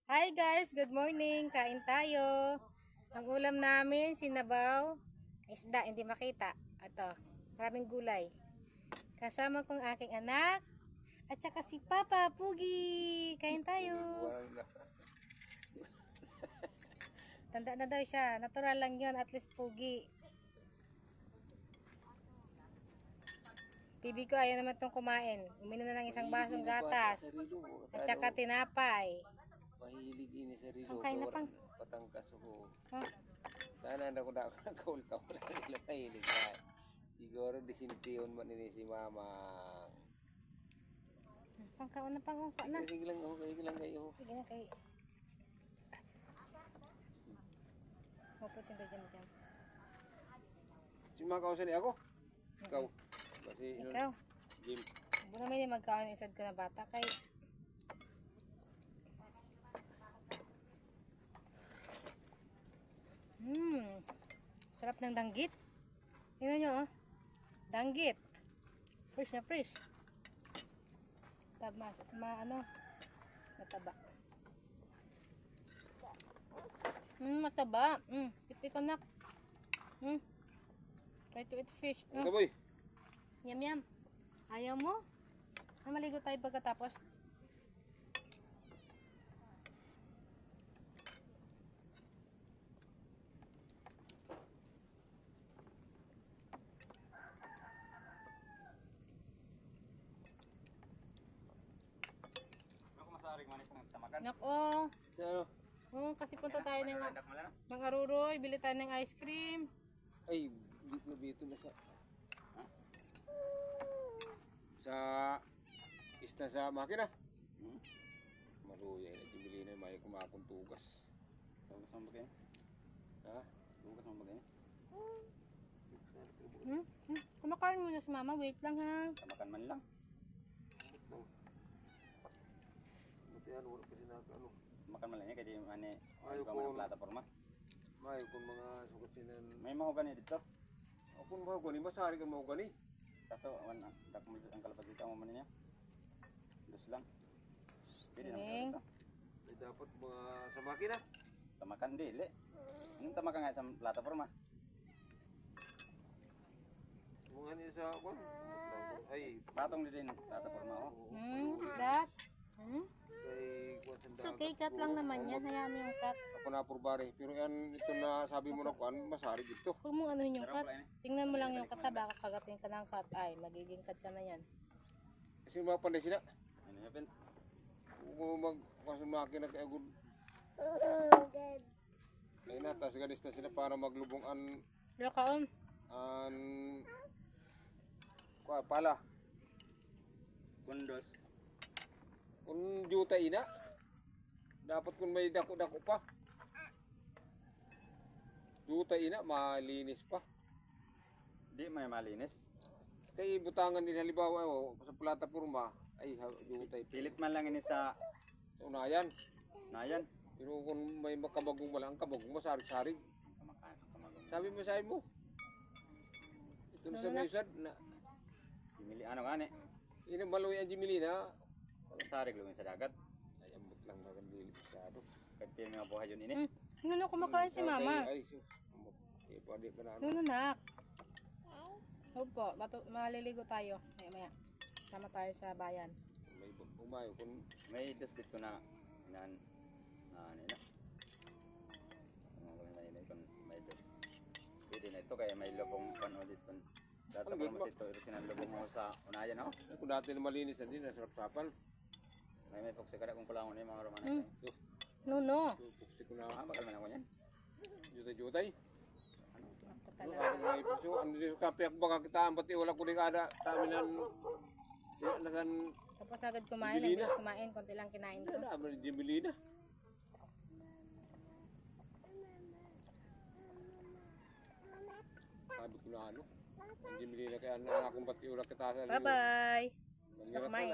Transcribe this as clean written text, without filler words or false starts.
Hi guys, good morning. Kain tayo. Ang ulam namin, sinabaw, isda, hindi makita. Ito, maraming gulay. Kasama kong aking anak, at saka si Papa Pugi. Kain tayo. Tanda na daw siya. Natural lang yon, at least Pugi. Bibi ko ayaw naman itong kumain. Uminom na ng isang basong gatas. At saka tinapay. Mahilig ini sa rilo. Ang kain na pang. Patangkas ko. Oh. Sana na ko na kaul-kaul nila mahilig ka. Siguro disintiyon man ini si mama. Pangkaon na pangungka na. Sige lang ako, sige lang kayo. Sige na kayo. Mapos yung dyan dyan. Sumakausan niya ako? Ikaw. Kasi Ikaw. Jim. Buno may magkaon isad ko na bata kay sarap ng danggit. Tingnan nyo oh. Danggit. Fresh na fresh. Tama, mataba. Mataba. Piti ko nak. Try to eat fish. Ito boy. Yum yum. Ayaw mo? Maligo tayo pagkatapos. Nako. Ano? Kasi punta tayo ng Aruroy, bili tayo ng ice cream. Ay, bito na sa ista sa makina. Maluya na bibili na may kumakong tugas. Tugas mo ba kayo? Ha? Tugas mo ba kayo? Kumakain muna si mama, wait lang ha. Kamakan man lang. Ano, wala pa sinaka, makan man lang niya, kaya ayaw ko mga plataforma. Ayaw ko mga sukasinan. May mahogani dito. Kung mahogani, masari kang mahogani. Kaso, ang kalapas dito, ang niya. Dos lang. Pwede naman dito. Dapat mga sa makina. Tamakan dili. Anong tamakan nga sa plataforma? Mga niya sa kwan. Ay, patong din plataforma ko. What's that? It's okay, cut lang naman yan. Hayaan mo yung cut. Ako na purbari. Pero yan, ito na sabi mo na kwan, masari dito. Huwag mong anuhin yung cut. Tingnan mo lang yung cut. Baka kagatin ka ng cut. Ay, magiging cut ka na yan. Kasi mga panday sila. Ano yan, Ben? Kung magkasumaki na kaya good. Kaya na, tas ganis na sila para maglubong Lakaon. Pala. Kundos. Kung juta ina. Dapat kung may dako-dako pa. Juta ina, malinis pa. Di may malinis. Kaya butangan din halimbawa sa plataforma ay juta. Pilit man lang ini sa unayan. Unayan. Pero kung may makabagong wala, ang kabagong mo sarig-sarig. Sabi mo. Ito na sa mayusad na. Jimili ano gani? Ini maloy ang Jimili na. Sarig lang sa dagat. Ay ambot lang na kan dili masyado. Kasi mga buhay yun ini. Ano kumakain si mama? Ay, pwede ka na. Nuno nak. Huwag po, maliligo tayo. Maya. Sama tayo sa bayan. May umayo kung may dasbit ko na inan nila. May pwede na ito kaya may lubong pano dito. Data pa mo dito, sinalubong mo sa unayan ho. Kung dati na malinis na din, nasarap-sapan. May pokse kada kung kulangon yung mga romanan. Nuno. Pokse ko na. Bakal man ako yan. Jutay-jutay. Talaga. Ano dito kape ako baka kita ang pati wala ko rin kada taminan nasan Tapos agad kumain, nagbilis kumain, konti lang kinain ko. na abang Jimili na. Sabi ko na ano. Ang Jimili na kaya na akong pati wala kita. Bye-bye. Sa kumain.